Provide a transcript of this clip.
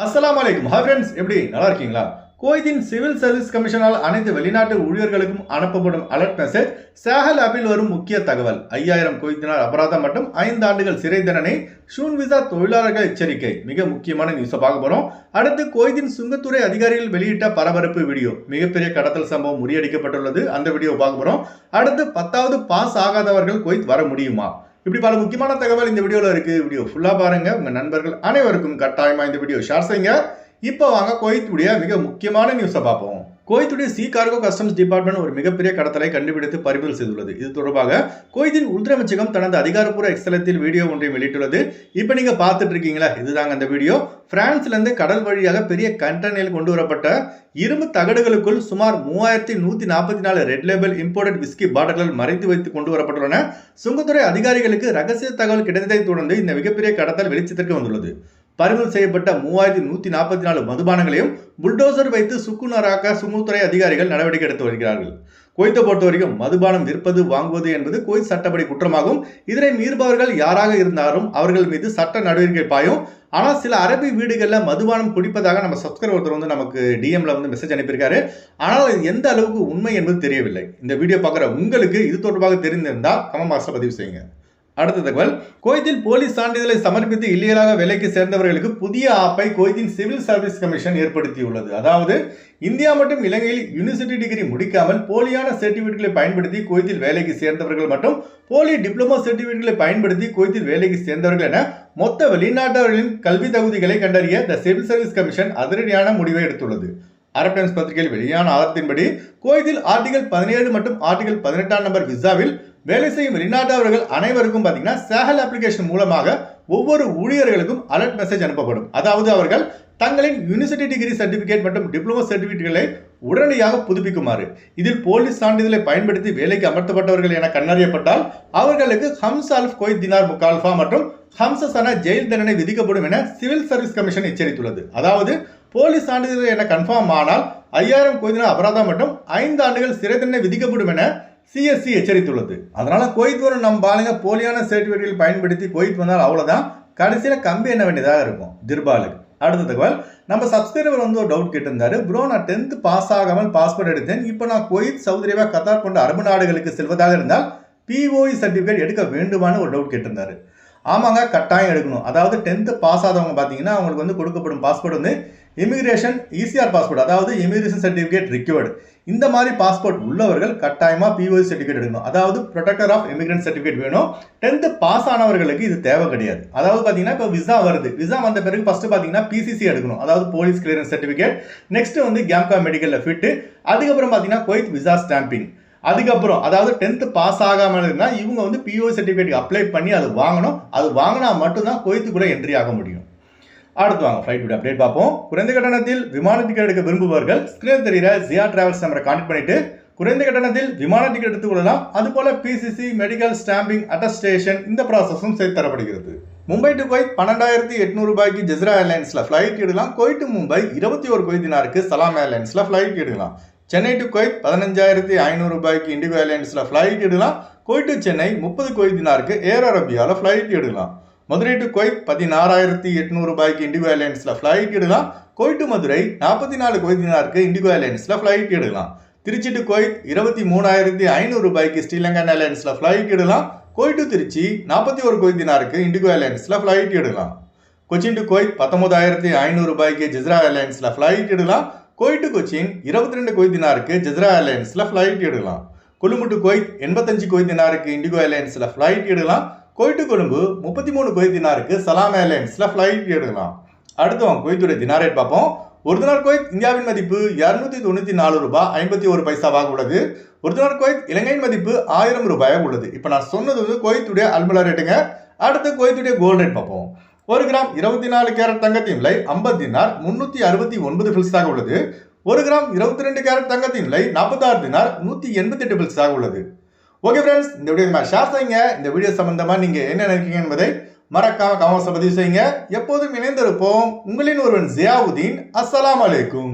அஸ்ஸலாமு அலைக்கும். Hi friends, எப்படி நல்லா இருக்கீங்களா? குவைத்தின் சிவில் சர்வீஸ் கமிஷனால் அனைத்து வெளிநாட்டு ஊழியர்களுக்கும் அனுப்பப்படும் அலர்ட் மெசேஜ். சாஹல் ஆப்பில் வரும் முக்கிய தகவல். 5000 குவைத் தினார் அபராதம் மற்றும் 5 ஆண்டுகள் சிறை தண்டனை. ஷூன் விசா தொழிலாளர்கள் எச்சரிக்கை. மிக முக்கியமான நியூஸை பார்க்க போறோம். அடுத்து குவைத்தின் சுங்கத்துறை அதிகாரிகள் வெளியிட்ட பரபரப்பு வீடியோ. மிகப்பெரிய கடத்தல் சம்பவம் முறியடிக்கப்பட்டுள்ளது. அந்த வீடியோ பார்க்க போறோம். அடுத்து 10வது பாஸ் ஆகாதவர்கள் குவைத் வர முடியுமா? இப்படி பல முக்கியமான தகவல் இந்த வீடியோல இருக்கு. வீடியோ ஃபுல்லா பாருங்க. உங்க நண்பர்கள் அனைவருக்கும் கட்டாயமா இந்த வீடியோ ஷேர் செய்யுங்க. இப்போ வாங்க குவைத்துடைய மிக முக்கியமான நியூஸை பார்ப்போம். குவைத்துடைய சி கார்கோ கஸ்டம்ஸ் டிபார்ட்மெண்ட் ஒரு மிகப்பெரிய கடத்தலை கண்டுபிடித்து பறிமுதல் செய்துள்ளது. இது தொடர்பாக குவைத்தின் உள்துறை அமைச்சகம் தனது அதிகாரப்பூர்வ எக்ஸ்தலத்தில் வீடியோ ஒன்றை வெளியிட்டுள்ளது. இப்போ நீங்க பார்த்துட்டு இருக்கீங்களா, இதுதாங்க அந்த வீடியோ. பிரான்ஸ்ல இருந்து கடல் வழியாக பெரிய கண்டெய்னரில் கொண்டு வரப்பட்ட இரும்பு தகடுகளுக்குள் சுமார் 3144 ரெட் லேபிள் இம்போர்ட்டட் விஸ்கி பாட்டில்கள் மறைத்து வைத்து கொண்டு வரப்பட்டுள்ளன. சுங்கத்துறை அதிகாரிகளுக்கு ரகசிய தகவல் கிடைத்ததை தொடர்ந்து இந்த மிகப்பெரிய கடத்தல் வெளிச்சத்திற்கு வந்துள்ளது. பறிமுதல் செய்யப்பட்ட 3144 மதுபானங்களையும் புல்டோசர் வைத்து சுக்குநராக்க சுங்கத்துறை அதிகாரிகள் நடவடிக்கை எடுத்து வருகிறார்கள். குவைத்தை பொறுத்த வரைக்கும் மதுபானம் விற்பது வாங்குவது என்பது குவைத் சட்டப்படி குற்றமாகும். இதனை மீறுபவர்கள் யாராக இருந்தாலும் அவர்கள் மீது சட்ட நடவடிக்கை பாயும். ஆனால் சில அரபி வீடுகளில் மதுபானம் குடிப்பதாக நம்ம சப்ஸ்கிரைபர் ஒருத்தர் வந்து நமக்கு டிஎம்ல வந்து மெசேஜ் அனுப்பியிருக்காரு. ஆனால் அது எந்த அளவுக்கு உண்மை என்பது தெரியவில்லை. இந்த வீடியோ பார்க்குற உங்களுக்கு இது தொடர்பாக தெரிந்திருந்தால் கமெண்ட் பாக்ஸ்ல பதிவு செய்யுங்க. அடுத்த தகவல், குவைத்தில் போலீஸ் சான்றிதழை சமர்ப்பித்து இல்லீகலாக வேலைக்கு சேர்ந்தவர்களுக்கு புதிய ஆப்பை குவைத்தின் சிவில் சர்வீஸ் கமிஷன் ஏற்படுத்தியுள்ளது. அதாவது இந்தியா மற்றும் இலங்கையில் யூனிவர்சிட்டி டிகிரி முடிக்காமல் போலியான சர்டிபிகேட்களை பயன்படுத்தி குவைத்தில் வேலைக்கு சேர்ந்தவர்கள் மற்றும் போலி டிப்ளமோ சர்டிபிகேட்களை பயன்படுத்தி குவைத்தில் வேலைக்கு சேர்ந்தவர்கள் என மொத்த வெளிநாட்டவர்களின் கல்வி தகுதிகளை கண்டறிய த சிவில் சர்வீஸ் கமிஷன் அதிரடியான முடிவை எடுத்துள்ளது. அரப் டைம்ஸ் பத்திரிகையில் வெளியான ஆதாரத்தின்படி குவைத்தில் ஆர்டிகல் 17 மற்றும் ஆர்டிகல் 18 நம்பர் விசாவில் வேலை செய்யும் வெளிநாட்டவர்கள் அனைவருக்கும் பார்த்தீங்கன்னா சாஹல் அப்ளிகேஷன் மூலமாக ஒவ்வொரு ஊழியர்களுக்கும் அலர்ட் மெசேஜ் அனுப்பப்படும். அதாவது அவர்கள் தங்களின் யூனிவர்சிட்டி டிகிரி சர்டிபிகேட் மற்றும் டிப்ளமோ சர்டிபிகேட்களை உடனடியாக புதுப்பிக்குமாறு. இதில் போலீஸ் சான்றிதழை பயன்படுத்தி வேலைக்கு அமர்த்தப்பட்டவர்கள் என கண்டறியப்பட்டால் அவர்களுக்கு ஹம்ஸ் அல்ஃப் குவைத் தினார் முக்கால்ஃபா மற்றும் ஹம்சசன ஜெயில் தண்டனை விதிக்கப்படும் என சிவில் சர்வீஸ் கமிஷன் எச்சரித்துள்ளது. அதாவது போலீஸ் சான்றிதழ் என கன்ஃபார்ம் ஆனால் 5000 குவைத் தினார் அபராதம் மற்றும் 5 ஆண்டுகள் சிறை தண்டனை விதிக்கப்படும் என சிஎஸ்சி எச்சரித்துள்ளது. அதனால குவைத் வரும் நம்ம ஆளுங்க போலியான சர்டிபிகேட்கள் பயன்படுத்தி குவைத் வந்தால் அவ்வளவுதான், கடைசியில கம்பி என்ன வேண்டியதாக இருக்கும் திர்பாலுக்கு. அடுத்த தகவல், நம்ம சப்ஸ்கிரைபர் வந்து ஒரு டவுட் கேட்டிருந்தாரு. ப்ரோ, நான் 10th பாஸ் ஆகாமல் பாஸ்போர்ட் எடுத்தேன். இப்போ நான் குவைத், சவுதி அரேபியா, கத்தார் போன்ற அரபு நாடுகளுக்கு செல்வதாக இருந்தால் பிஓஇ சர்டிபிகேட் எடுக்க வேண்டுமான்னு ஒரு டவுட் கேட்டிருந்தாரு. ஆமாங்க, கட்டாயம் எடுக்கணும். அதாவது 10th பாஸ் ஆதவங்க பார்த்தீங்கன்னா அவங்களுக்கு வந்து கொடுக்கப்படும் பாஸ்போர்ட் வந்து இமிகிரேஷன் இசிஆர் பாஸ்போர்ட், அதாவது இமிகிரேஷன் சர்டிஃபிகேட் ரிக்வயர்டு. இந்த மாதிரி பாஸ்போர்ட் உள்ளவர்கள் கட்டாயமா பிஓஇ சர்டிஃபிகேட் எடுக்கணும். அதாவது ப்ரொடெக்டர் ஆஃப் இமிகிரன்ட் சர்டிஃபிகேட் வேணும். 10th பாஸ் ஆனவர்களுக்கு இது தேவை கிடையாது. அதாவது பார்த்தீங்கன்னா இப்போ விசா வருது. விசா வந்த பிறகு ஃபர்ஸ்ட் பார்த்தீங்கன்னா பிசிசி எடுக்கணும், அதாவது போலீஸ் கிளியரன்ஸ் சர்டிஃபிகேட். நெக்ஸ்ட் வந்து கேம்கா மெடிக்கல்ல ஃபிட். அதுக்கப்புறம் பார்த்தீங்கன்னா குவைத் விசா ஸ்டாம்பிங். அதுக்கப்புறம் அதாவது 10th பாஸ் ஆகாமல் இருந்தால் இவங்க வந்து பிஓஇ சர்டிஃபிகேட் அப்ளை பண்ணி அது வாங்கணும். அது வாங்கினா மட்டும்தான் குவைத்துக்குள்ள என்ட்ரி ஆக முடியும். அடுத்து வாங்க ஃப்ளைட் அப்டேட் பார்ப்போம். குறைந்த கட்டணத்தில் விமான டிக்கெட் எடுக்க விரும்புபவர்கள் ஸ்கிரீனில் தெரிகிற ஜியா டிராவல்ஸ் நம்பரை கான்டெக்ட் பண்ணிட்டு குறைந்த கட்டணத்தில் விமான டிக்கெட் எடுத்துக் கொள்ளலாம். அதுபோல பிசிசி, மெடிக்கல், ஸ்டாம்பிங், அட்டஸ்டேஷன் இந்த ப்ராசஸும் சேர்த்து தரப்படுகிறது. மும்பை டு குவைத் 12800 ரூபாய்க்கு ஜெஸ்ரா ஏர்லைன்ஸ்ல ஃபிளைட் எடுக்கலாம். குவைத் டு மும்பை 21 குவைத் தினாருக்கு சலாம் ஏர்லைன்ஸ்ல ஃபிளைட் எடுக்கலாம். சென்னை டு குவைத் 15500 ரூபாய்க்கு இண்டிகோ ஏர்லைன்ஸ்ல ஃபிளைட் எடுக்கலாம். குவைத் டு சென்னை 30 குவைத் தினாருக்கு ஏர் அரேபியாவில் ஃபிளைட் எடுக்கலாம். மதுரை டு குவைத் 16800 ரூபாய்க்கு இண்டிகோ ஏர்லைன்ஸ்ல ஃபிளைட் எடுக்கலாம். குவைத் டு மதுரை 44 குவைத் தினாருக்கு இண்டிகோ ஏர்லைன்ஸ்ல ஃபிளைட் எடுக்கலாம். திருச்சி டு குவைத் 23500 ரூபாய்க்கு ஸ்ரீலங்கன் ஏர்லைன்ஸ்ல ஃபிளைட் எடுக்கலாம். குவைத் டு திருச்சி 41 குவைத் தினாருக்கு இண்டிகோ ஏர்லைன்ஸ்ல ஃபிளைட் எடுக்கலாம். கொச்சின் டு குவைத் 19500 ரூபாய்க்கு ஜெஸ்ரா ஏர்லைன்ஸ்ல ஃபிளைட் எடுக்கலாம். குவைத் டு கொச்சின் 22 குவைத் தினாருக்கு ஜெஸ்ரா ஏர்லைன்ஸ்ல ஃபிளைட் எடுக்கலாம். கொழும்பு டு குவைத் 85 குவைத் தினாருக்கு இண்டிகோ ஏர்லைன்ஸ்ல ஃபிளைட் எடுக்கலாம். குவைத் டு கொழும்பு 33 குவைத் தினாருக்கு சலாம் ஏர்லைன்ஸ்ல ஃபிளைட் எடுக்கலாம். அடுத்து அவங்க குவைத்துடைய தினார் ரேட் பார்ப்போம். ஒரு தினார் குவைத் இந்தியாவின் மதிப்பு 294 ரூபாய் 51 பைசாவாக உள்ளது. ஒரு தினார் குவைத் இலங்கையின் மதிப்பு 1000 ரூபாயாக உள்ளது. இப்போ நான் சொன்னது வந்து குவைத்துடைய அல்முலா ரேட்டுங்க. அடுத்து குவைத்துடைய கோல்டு ரேட் பார்ப்போம். 1 கிராம் 24 கேரட் தங்கத்தின் விலை 50 தினார் 369 பில்ஸாக உள்ளது. 1 கிராம் 22 கேரட் தங்கத்தின் விலை 46 தினார் 188 பில்ஸாக உள்ளது. ஓகே ஃப்ரெண்ட்ஸ், இந்த வீடியோ ஷேர் செய்யுங்க. இந்த வீடியோ சம்பந்தமா நீங்க என்ன நினைக்கிறீங்க என்பதை மறக்காம கமெண்ட்ஸ்ல பதிவு செய்யுங்க. எப்போதும் இணைந்திருப்போம். உங்களின் ஒருவன் ஜியாவுதீன். அஸ்ஸலாமு அலைக்கும்.